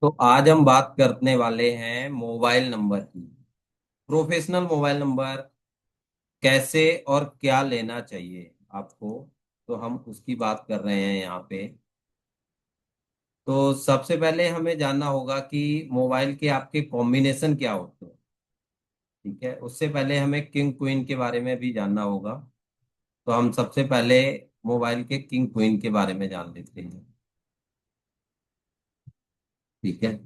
तो आज हम बात करने वाले हैं मोबाइल नंबर की। प्रोफेशनल मोबाइल नंबर कैसे और क्या लेना चाहिए आपको। तो हम उसकी बात कर रहे हैं यहाँ पे। तो सबसे पहले हमें जानना होगा कि मोबाइल के आपके कॉम्बिनेशन क्या होते हैं। ठीक है, उससे पहले हमें किंग क्वीन के बारे में भी जानना होगा। तो हम सबसे पहले मोबाइल के किंग क्वीन के बारे में जान लेते हैं। ठीक है।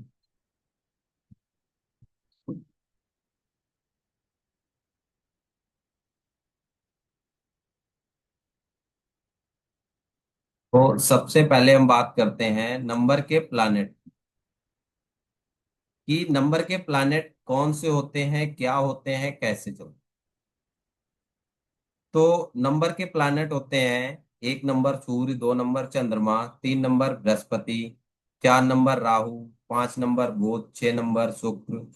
तो सबसे पहले हम बात करते हैं नंबर के प्लानेट कि नंबर के प्लैनेट कौन से होते हैं, क्या होते हैं, कैसे चलते। तो नंबर के प्लैनेट होते हैं: एक नंबर सूर्य, दो नंबर चंद्रमा, तीन नंबर बृहस्पति, चार नंबर राहु, पांच नंबर बुध, छह नंबर शुक्र,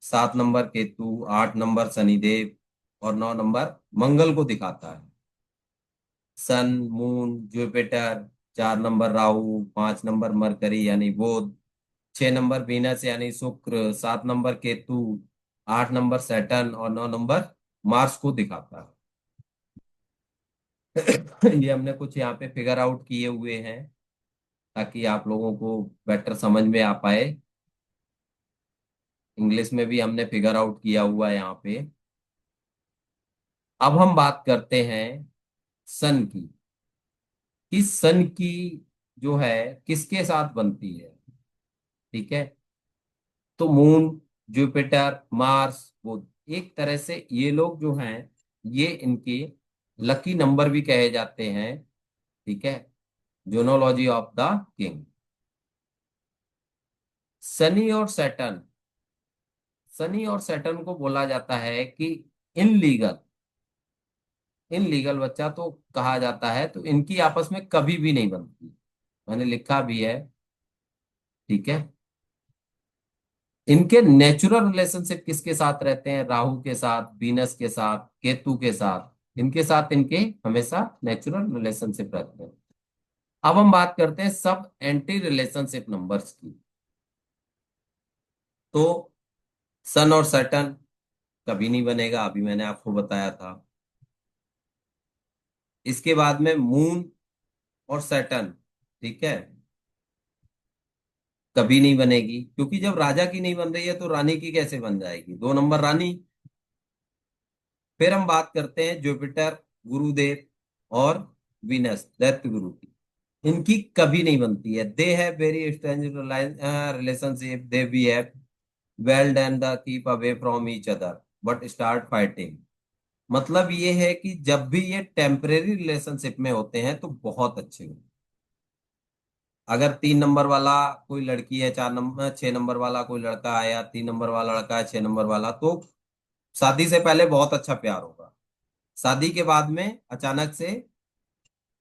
सात नंबर केतु, आठ नंबर शनिदेव और नौ नंबर मंगल को दिखाता है। सन, मून, जुपिटर, चार नंबर राहु, पांच नंबर मरकरी यानी बुध, छह नंबर वीनस यानी शुक्र, सात नंबर केतु, आठ नंबर सैटर्न और नौ नंबर मार्स को दिखाता है। ये हमने कुछ यहाँ पे फिगर आउट किए हुए हैं ताकि आप लोगों को बेटर समझ में आ पाए। इंग्लिश में भी हमने फिगर आउट किया हुआ है यहाँ पे। अब हम बात करते हैं सन की। इस सन की जो है किसके साथ बनती है। ठीक है। तो मून, जुपिटर, मार्स, बुध, एक तरह से ये लोग जो हैं ये इनके लकी नंबर भी कहे जाते हैं। ठीक है। जोनोलॉजी ऑफ द किंग। शनि और सैटर्न, शनि और सैटर्न को बोला जाता है कि इनलीगल, इनलीगल बच्चा तो कहा जाता है। तो इनकी आपस में कभी भी नहीं बनती, मैंने लिखा भी है। ठीक है। इनके नेचुरल रिलेशनशिप किसके साथ रहते हैं? राहु के साथ, वीनस के साथ, केतु के साथ, इनके साथ इनके हमेशा नेचुरल रिलेशनशिप रहते हैं। अब हम बात करते हैं सब एंटी रिलेशनशिप नंबर्स की। तो सन और सैटर्न कभी नहीं बनेगा, अभी मैंने आपको बताया था। इसके बाद में मून और सैटर्न, ठीक है, कभी नहीं बनेगी क्योंकि जब राजा की नहीं बन रही है तो रानी की कैसे बन जाएगी? दो नंबर रानी। फिर हम बात करते हैं जुपिटर, गुरुदेव और वीनस दैत्य गुरु की। इनकी कभी नहीं बनती है। They have very strange relationship, they we have well done the keep away from each other but start fighting. मतलब ये है कि जब भी ये टेम्परेरी रिलेशनशिप में होते हैं तो बहुत अच्छे होते हैं। अगर तीन नंबर वाला कोई लड़की है, चार नंबर छह नंबर वाला कोई लड़का है, या तीन नंबर वाला लड़का है, छह नंबर वाला, तो शादी से पहले बहुत अच्छा प्यार होगा। शादी के बाद में अचानक से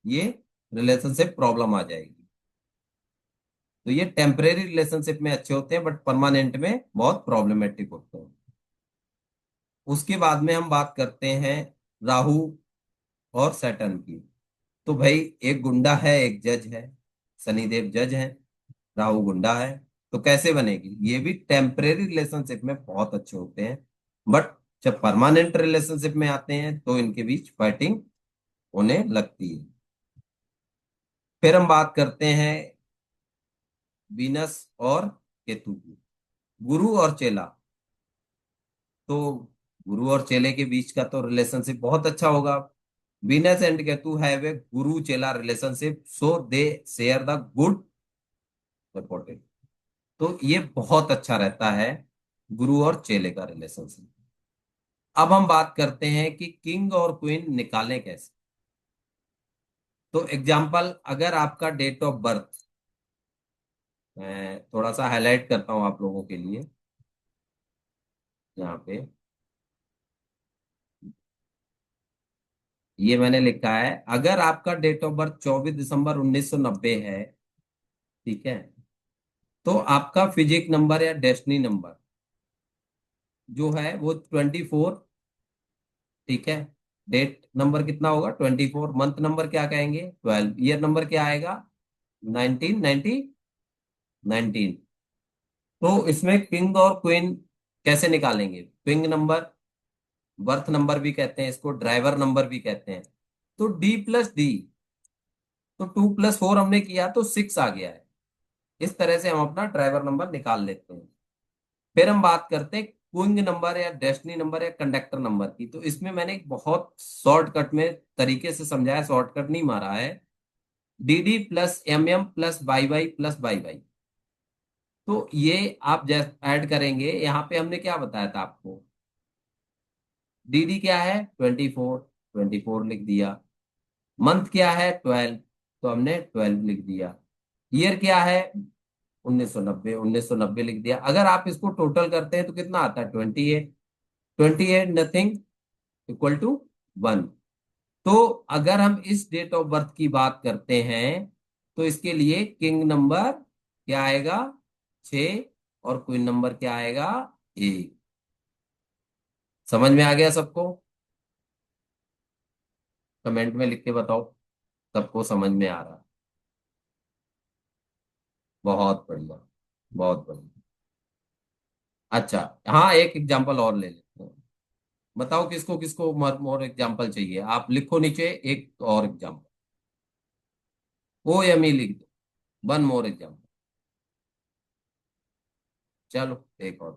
ये रिलेशनशिप प्रॉब्लम आ जाएगी। तो ये टेम्परेरी रिलेशनशिप में अच्छे होते हैं बट परमानेंट में बहुत प्रॉब्लमेटिक होते हैं। उसके बाद में हम बात करते हैं राहु और सैटर्न की। तो भाई एक गुंडा है, एक जज है। शनिदेव जज है, राहु गुंडा है। तो कैसे बनेगी? ये भी टेम्परेरी रिलेशनशिप में बहुत अच्छे होते हैं बट जब परमानेंट रिलेशनशिप में आते हैं तो इनके बीच फाइटिंग होने लगती है। फिर हम बात करते हैं वीनस और केतु की। गुरु और चेला। तो गुरु और चेले के बीच का तो रिलेशनशिप बहुत अच्छा होगा। Venus and Ketu have a गुरु चेला relationship so they share the good supported. तो ये बहुत अच्छा रहता है गुरु और चेले का रिलेशनशिप। अब हम बात करते हैं कि किंग और क्वीन निकालें कैसे। तो एग्जाम्पल, अगर आपका डेट ऑफ बर्थ, मैं थोड़ा सा हाईलाइट करता हूं आप लोगों के लिए यहाँ पे। ये मैंने लिखा है, अगर आपका डेट ऑफ बर्थ 24 दिसंबर 1990 है, ठीक है, तो आपका फिजिक नंबर या डेस्टिनी नंबर जो है वो 24। ठीक है। डेट नंबर कितना होगा? 24। मंथ नंबर क्या कहेंगे? 12। ईयर नंबर क्या आएगा? 1919। तो इसमें किंग और क्वीन कैसे निकालेंगे? क्विंग नंबर, बर्थ नंबर भी कहते हैं इसको, ड्राइवर नंबर भी कहते हैं। तो D+D, तो 2+4 हमने किया तो 6 आ गया है। इस तरह से हम अपना ड्राइवर नंबर निकाल लेते हैं। फिर हम बात करते हैं क्विंग नंबर या डेस्टिनी नंबर या कंडक्टर नंबर की। तो इसमें मैंने एक बहुत शॉर्टकट में तरीके से समझाया, शॉर्टकट नहीं मारा है। DD+MM+YY+YY। तो ये आप जैसे ऐड करेंगे, यहाँ पे हमने क्या बताया था आपको? DD क्या है? 24, 24 लिख दिया। मंथ क्या है? 12, तो हमने 12 लिख दिया। ईयर क्या है? 1990, 1990 लिख दिया। अगर आप इसको टोटल करते हैं तो कितना आता है? 28। 28 नथिंग इक्वल टू 1। तो अगर हम इस डेट ऑफ बर्थ की बात करते हैं तो इसके लिए किंग नंबर क्या आएगा? 6, और क्वीन नंबर क्या आएगा? 1। समझ में आ गया सबको? कमेंट में लिख के बताओ सबको समझ में आ रहा है। बहुत बढ़िया, बहुत बढ़िया। अच्छा, हाँ, एक एग्जांपल और ले लेते हैं। बताओ किसको किसको मोर एग्जांपल चाहिए? आप लिखो नीचे एक और एग्जांपल। OME लिख दो, वन मोर एग्जांपल। चलो एक और।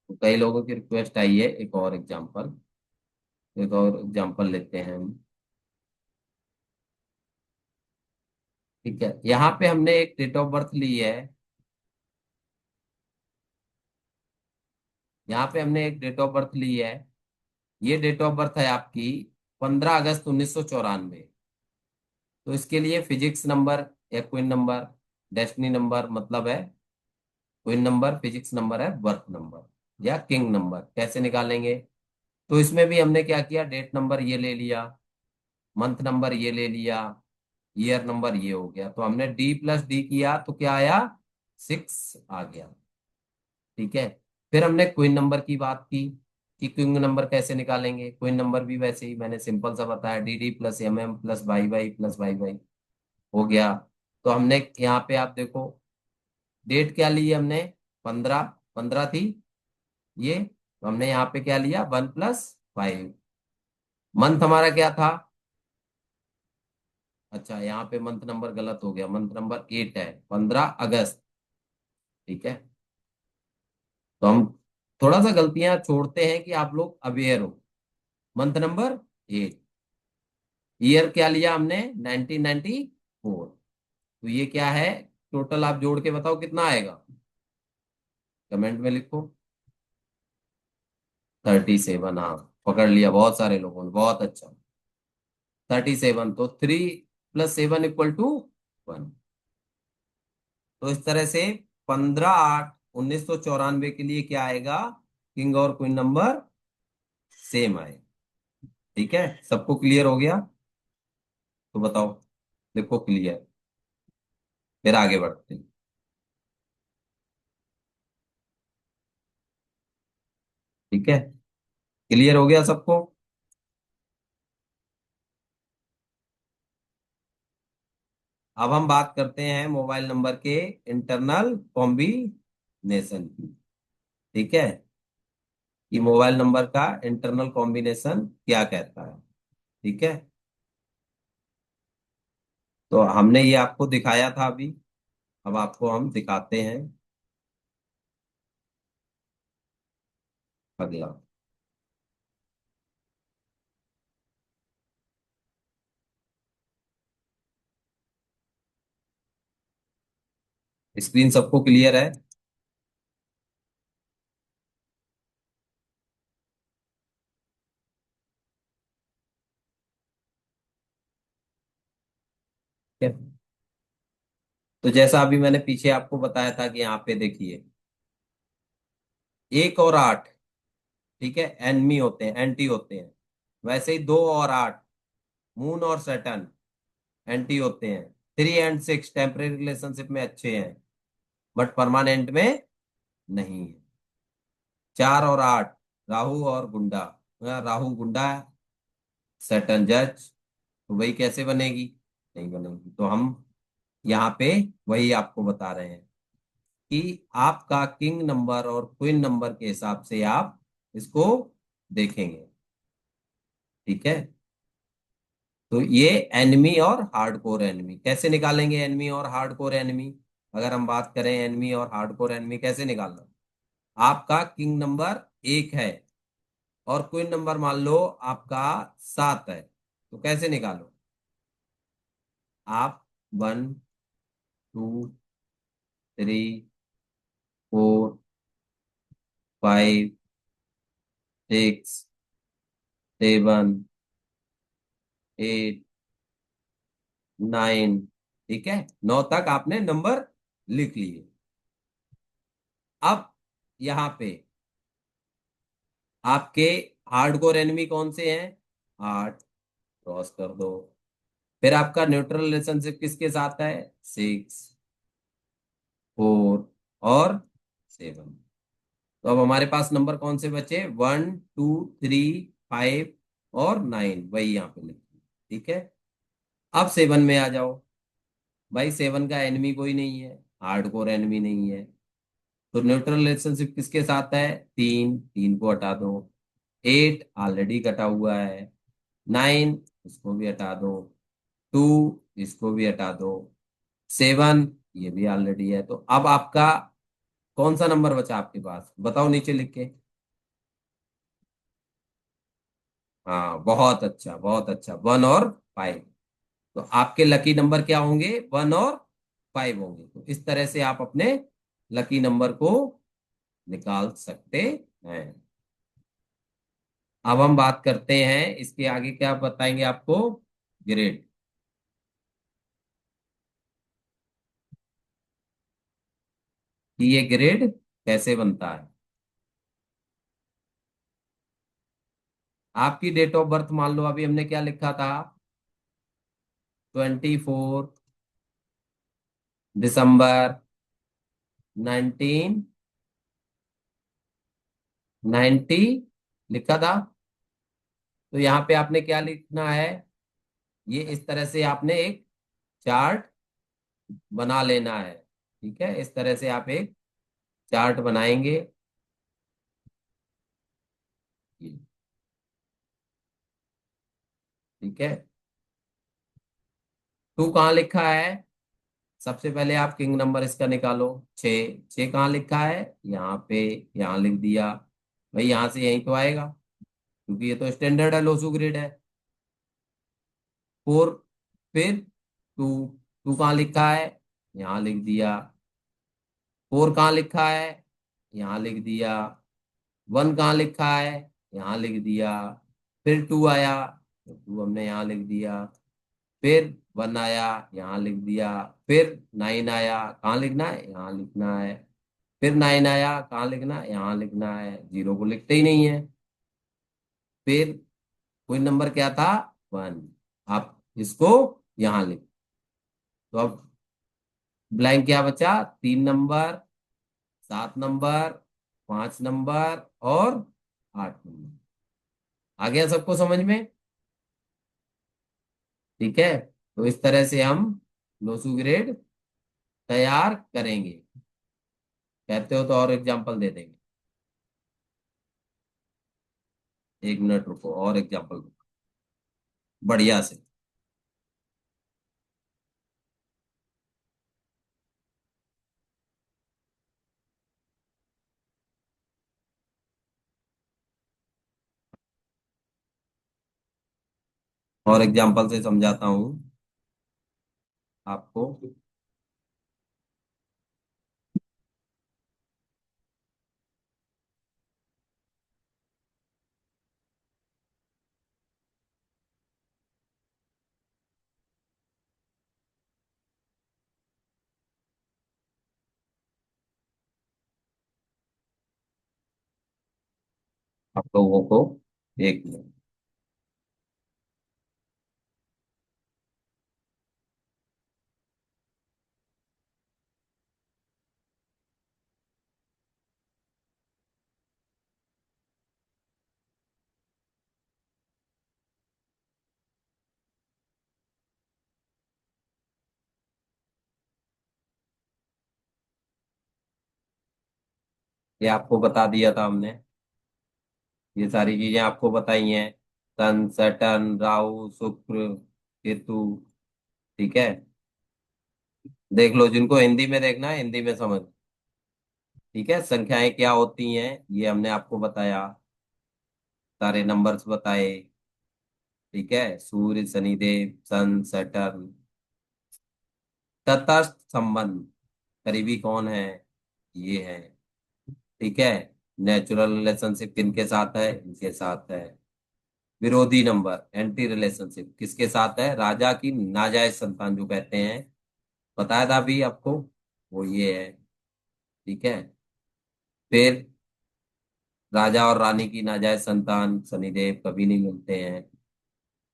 तो कई लोगों की रिक्वेस्ट आई है एक और एग्जांपल। एक और एग्जांपल लेते हैं हम। ठीक है, यहाँ पे हमने एक डेट ऑफ बर्थ ली है। यहाँ पे हमने एक डेट ऑफ बर्थ ली है। ये डेट ऑफ बर्थ है आपकी 15 अगस्त 1994। तो इसके लिए फिजिक्स नंबर या क्वीन नंबर, डेस्टिनी नंबर मतलब है क्वीन नंबर, फिजिक्स नंबर है बर्थ नंबर या किंग नंबर, कैसे निकालेंगे? तो इसमें भी हमने क्या किया? डेट नंबर ये ले लिया, मंथ नंबर ये ले लिया, ईयर नंबर ये हो गया। तो हमने D+D किया तो क्या आया? 6 आ गया। ठीक है। फिर हमने क्वीन नंबर की बात की कि क्वीन नंबर कैसे निकालेंगे। क्वीन नंबर भी वैसे ही मैंने सिंपल सा बताया, DD+MM+YY+YY हो गया। तो हमने यहाँ पे आप देखो, डेट क्या ली है हमने? 15, 15 थी ये, तो हमने यहाँ पे क्या लिया? 1+5। मंथ हमारा क्या था? अच्छा, यहाँ पे मंथ नंबर गलत हो गया, मंथ नंबर 8 है, 15 अगस्त। ठीक है। तो हम थोड़ा सा गलतियां छोड़ते हैं कि आप लोग अवेयर हो। Month number 8। ईयर क्या लिया हमने? 1994। तो ये क्या है? टोटल आप जोड़ के बताओ कितना आएगा? कमेंट में लिखो। 37, हाँ, पकड़ लिया बहुत सारे लोगों ने, बहुत अच्छा। 37, तो 3+7 = 1। तो इस तरह से 15/8/1994 के लिए क्या आएगा? किंग और क्वीन नंबर सेम आए। ठीक है, सबको क्लियर हो गया? तो बताओ, देखो क्लियर। फिर आगे बढ़ते हैं। ठीक है, क्लियर हो गया सबको? अब हम बात करते हैं मोबाइल नंबर के इंटरनल कॉम्बिनेशन की। ठीक है, कि मोबाइल नंबर का इंटरनल कॉम्बिनेशन क्या कहता है। ठीक है, तो हमने ये आपको दिखाया था अभी, अब आपको हम दिखाते हैं अगला। स्क्रीन सबको क्लियर है? ठीक है? तो जैसा अभी मैंने पीछे आपको बताया था कि यहाँ पे देखिए, 1 और 8, ठीक है, एनमी होते हैं, एंटी होते हैं। वैसे ही 2 और 8, मून और सैटर्न, एंटी होते हैं। 3 और 6 टेम्परेरी रिलेशनशिप में अच्छे हैं, बट परमानेंट में नहीं है। 4 और 8, राहु और गुंडा, राहु गुंडा, सैटर्न जज। तो वही कैसे बनेगी? नहीं बनेगी। तो हम यहाँ पे वही आपको बता रहे हैं कि आपका किंग नंबर और क्वीन नंबर के हिसाब से आप इसको देखेंगे। ठीक है। तो ये एनिमी और हार्डकोर एनिमी कैसे निकालेंगे? एनिमी और हार्डकोर एनिमी, अगर हम बात करें एनिमी और हार्डकोर एनिमी कैसे निकालना। आपका किंग नंबर 1 है और क्वीन नंबर मान लो आपका 7 है, तो कैसे निकालो? आप 1 2 3 4 5 6 7 8 9। ठीक है, 9 तक आपने नंबर लिख लिए। अब यहाँ पे आपके हार्डकोर एनिमी कौन से हैं? 8, क्रॉस कर दो। फिर आपका न्यूट्रल रिलेशनशिप किसके साथ है? 6, 4 और 7। तो अब हमारे पास नंबर कौन से बचे? 1 2 3 5 और 9, वही यहाँ पे लिखिए। ठीक है। अब 7 में आ जाओ। भाई 7 का एनिमी कोई नहीं है, हार्डकोर एनिमी नहीं है। तो न्यूट्रल रिलेशनशिप किसके साथ है? 3, 3 को हटा दो। 8 ऑलरेडी कटा हुआ है। 9 इसको भी हटा दो। 2 इसको भी हटा दो। 7 ये भी ऑलरेडी है। तो अब आपका कौन सा नंबर बचा आपके पास? बताओ नीचे लिख के। हाँ, बहुत अच्छा बहुत अच्छा, 1 और 5। तो आपके लकी नंबर क्या होंगे? 1 और 5 होंगे। तो इस तरह से आप अपने लकी नंबर को निकाल सकते हैं। अब हम बात करते हैं इसके आगे, क्या बताएंगे आपको? ग्रेड। कि ये ग्रेड कैसे बनता है। आपकी डेट ऑफ बर्थ मान लो, अभी हमने क्या लिखा था? 24 दिसंबर 1990 लिखा था। तो यहाँ पे आपने क्या लिखना है? ये इस तरह से आपने एक चार्ट बना लेना है। ठीक है, इस तरह से आप एक चार्ट बनाएंगे। ठीक है। 2 कहाँ लिखा है? सबसे पहले आप किंग नंबर इसका निकालो। 6, 6 कहाँ लिखा है? यहाँ पे, यहाँ लिख दिया। भाई यहाँ से यहीं तो आएगा, क्योंकि ये तो स्टैंडर्ड है, लोसू ग्रेड है। 4, फिर 2, 2 कहाँ लिखा है? यहाँ लिख दिया। 4 कहाँ लिखा है? यहाँ लिख दिया। 1 कहाँ लिखा है? यहाँ लिख दिया। फिर 2 आया, तो 2 हमने यहाँ लिख दिया। फिर 1 आया, यहाँ लिख दिया। फिर 9 आया, कहाँ लिखना है? यहाँ लिखना है। फिर 9 आया, कहाँ लिखना है? यहाँ लिखना है। 0 को लिखते ही नहीं है। फिर कोई नंबर क्या था? 1। आप इसको यहाँ लिख। तो अब ब्लैंक क्या बचा? 3 नंबर, 7 नंबर, 5 नंबर और 8 नंबर। आ गया सबको समझ में? ठीक है। तो इस तरह से हम लोसू ग्रेड तैयार करेंगे। कहते हो तो और एग्जांपल दे देंगे। 1 मिनट रुको, और एग्जांपल बढ़िया से। और एग्जांपल से समझाता हूँ आपको। आप लोगों को एक मिनट। ये आपको बता दिया था हमने, ये सारी चीजें आपको बताई हैं। सन, सैटर्न, राहु, शुक्र, केतु। ठीक है, देख लो, जिनको हिंदी में देखना है हिंदी में समझ। ठीक है, संख्याएं क्या होती हैं ये हमने आपको बताया, सारे नंबर्स बताए। ठीक है, सूर्य, शनिदेव, सन, सैटर्न। तटस्थ संबंध, करीबी कौन है, ये है। ठीक है, नेचुरल रिलेशनशिप किनके साथ है, इनके साथ है। विरोधी नंबर, एंटी रिलेशनशिप किसके साथ है, राजा की नाजायज संतान जो कहते हैं, बताया था अभी आपको, वो ये है। ठीक है, फिर राजा और रानी की नाजायज संतान शनिदेव कभी नहीं मिलते हैं।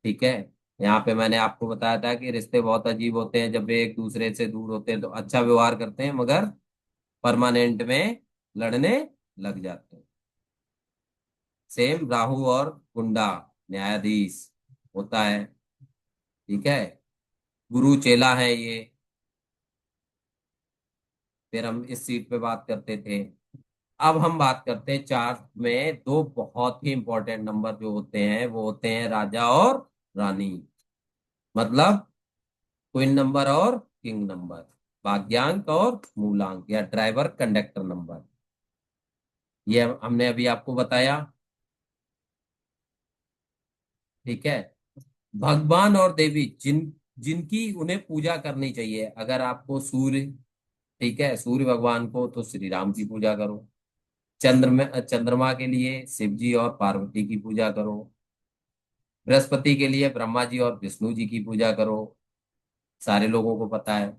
ठीक है, यहाँ पे मैंने आपको बताया था कि रिश्ते बहुत अजीब होते हैं, जब वे एक दूसरे से दूर होते हैं तो अच्छा व्यवहार करते हैं, मगर परमानेंट में लड़ने लग जाते हैं। सेम राहु और गुंडा, न्यायाधीश होता है। ठीक है, गुरु चेला है ये। फिर हम इस सीट पे बात करते थे। अब हम बात करते हैं चार्ट में दो बहुत ही इंपॉर्टेंट नंबर जो होते हैं, वो होते हैं राजा और रानी, मतलब क्वीन नंबर और किंग नंबर, भाग्यांक और मूलांक या ड्राइवर कंडक्टर नंबर। ये हमने अभी आपको बताया। ठीक है, भगवान और देवी जिनकी उन्हें पूजा करनी चाहिए, अगर आपको सूर्य, ठीक है, सूर्य भगवान को तो श्री राम की पूजा करो। चंद्रमा के लिए शिव जी और पार्वती की पूजा करो। बृहस्पति के लिए ब्रह्मा जी और विष्णु जी की पूजा करो, सारे लोगों को पता है।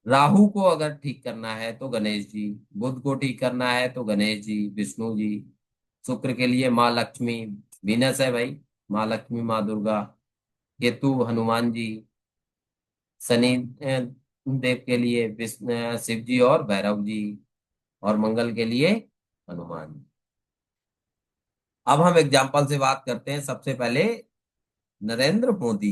राहु को अगर ठीक करना है तो गणेश जी, बुध को ठीक करना है तो गणेश जी, विष्णु जी। शुक्र के लिए माँ लक्ष्मी, वीनस है भाई, माँ लक्ष्मी, माँ दुर्गा। केतु हनुमान जी। शनि देव के लिए विष्णु, शिव जी और भैरव जी। और मंगल के लिए हनुमान जी। अब हम एग्जाम्पल से बात करते हैं, सबसे पहले नरेंद्र मोदी।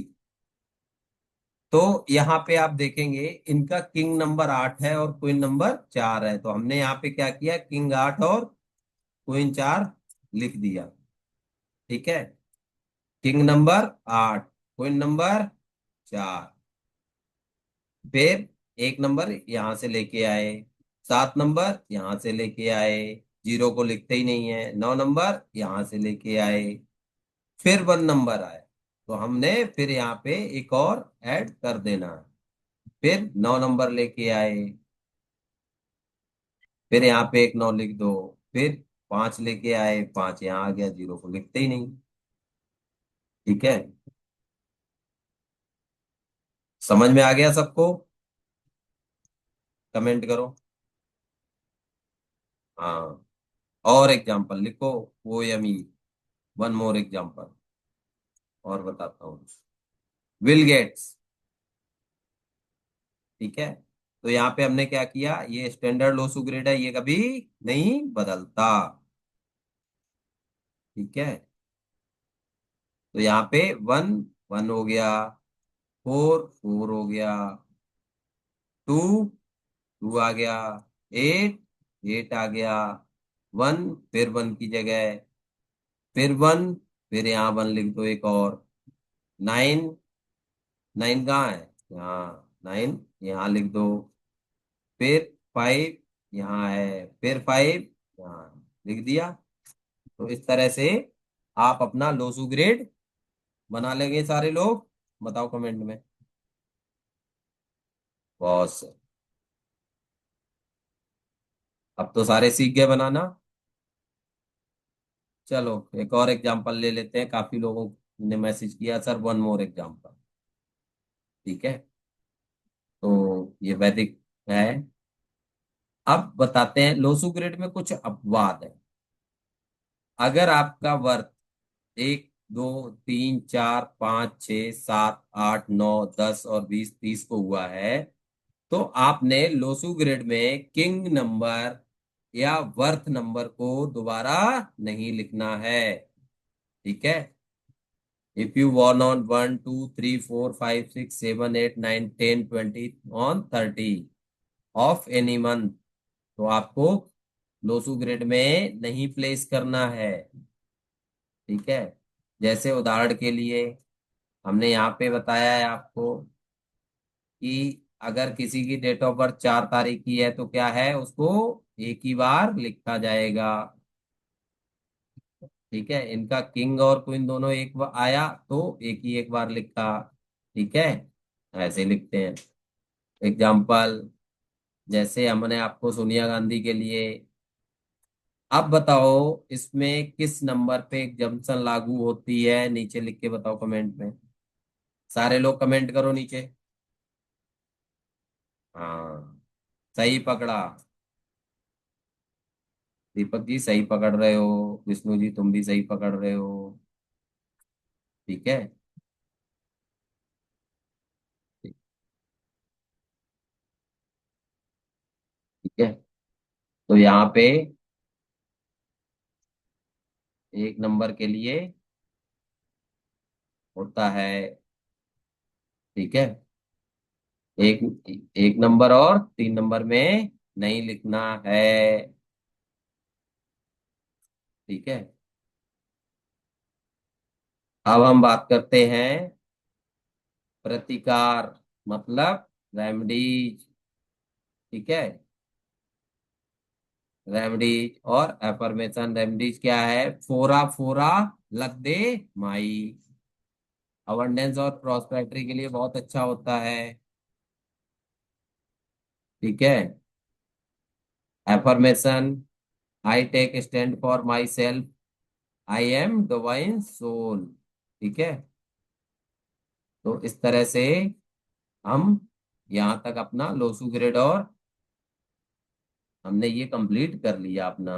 तो यहाँ पे आप देखेंगे इनका किंग नंबर 8 है और क्वीन नंबर 4 है, तो हमने यहाँ पे क्या किया, किंग 8 और क्वीन 4 लिख दिया। ठीक है, किंग नंबर 8, क्वीन नंबर 4। फिर एक नंबर यहां से लेके आए, 7 नंबर यहां से लेके आए, जीरो को लिखते ही नहीं है, 9 नंबर यहां से लेके आए, फिर 1 नंबर आए, तो हमने फिर यहाँ पे एक और ऐड कर देना है। फिर 9 नंबर लेके आए, फिर यहाँ पे एक 9 लिख दो। फिर 5 लेके आए, 5 यहाँ आ गया, जीरो को लिखते ही नहीं। ठीक है, समझ में आ गया सबको, कमेंट करो। हाँ, और एग्जांपल लिखो, वो यमी, वन मोर एग्जांपल और बताता हूँ। Bill Gates. ठीक है, तो यहाँ पे हमने क्या किया, ये स्टैंडर्ड लोसू ग्रेड है, ये कभी नहीं बदलता। ठीक है, तो यहाँ पे 1 1 हो गया, 4 4 हो गया, 2 2 आ गया, 8 8 आ गया, 1 फिर 1 की जगह, फिर 1, फिर यहाँ 1 लिख दो एक और, 9 9 कहाँ है, यहाँ 9 यहाँ लिख दो, फिर 5 यहाँ है, फिर 5 यहाँ लिख दिया। तो इस तरह से आप अपना लोसू ग्रेड बना लेंगे सारे लोग, बताओ कमेंट में। बहुत सही, अब तो सारे सीख गए बनाना। चलो एक और एग्जांपल ले लेते हैं, काफी लोगों ने मैसेज किया सर, वन मोर एग्जांपल। ठीक है, तो ये वैदिक है। अब बताते हैं लोसू ग्रेड में कुछ अपवाद है। अगर आपका वर्थ 1 2 3 4 5 6 7 8 9 10 और 20 30 को हुआ है, तो आपने लोसू ग्रेड में किंग नंबर या वर्थ नंबर को दोबारा नहीं लिखना है। ठीक है, if you won on 1 2 3 4 5 6 7 8 9 10 20 on 30 of any month, तो आपको लोसू ग्रिड में नहीं प्लेस करना है। ठीक है। जैसे उदाहरण के लिए हमने यहाँ पे बताया है आपको कि अगर किसी की डेट ऑफ बर्थ 4 तारीख की है तो क्या है, उसको एक ही बार लिखा जाएगा। ठीक है। इनका किंग और क्वीन दोनों एक बार आया तो एक बार लिखा। ठीक है। ऐसे लिखते हैं। एग्जाम्पल, जैसे हमने आपको सोनिया गांधी के लिए। अब बताओ इसमें किस नंबर पे एग्जम्पशन लागू होती है, नीचे लिख के बताओ कमेंट में। सारे लोग कमेंट करो नीचे। हाँ, सही पकड़ा। दीपक जी सही पकड़ रहे हो। विष्णु जी तुम भी सही पकड़ रहे हो। ठीक है। ठीक ठीक है। तो यहाँ पे एक नंबर के लिए होता है। ठीक है। एक एक नंबर और 3 नंबर में नहीं लिखना है। ठीक है। अब हम बात करते हैं प्रतिकार, मतलब रेमडीज। ठीक है। रेमडीज और एफर्मेशन। रेमडीज क्या है? फोरा फोरा लग दे माई। अबंडेंस और प्रॉस्पेरिटी के लिए बहुत अच्छा होता है। ठीक है। Affirmation, I take stand for myself, I am divine soul. ठीक है। तो इस तरह से हम यहाँ तक अपना लोसू ग्रेड और हमने ये कंप्लीट कर लिया अपना।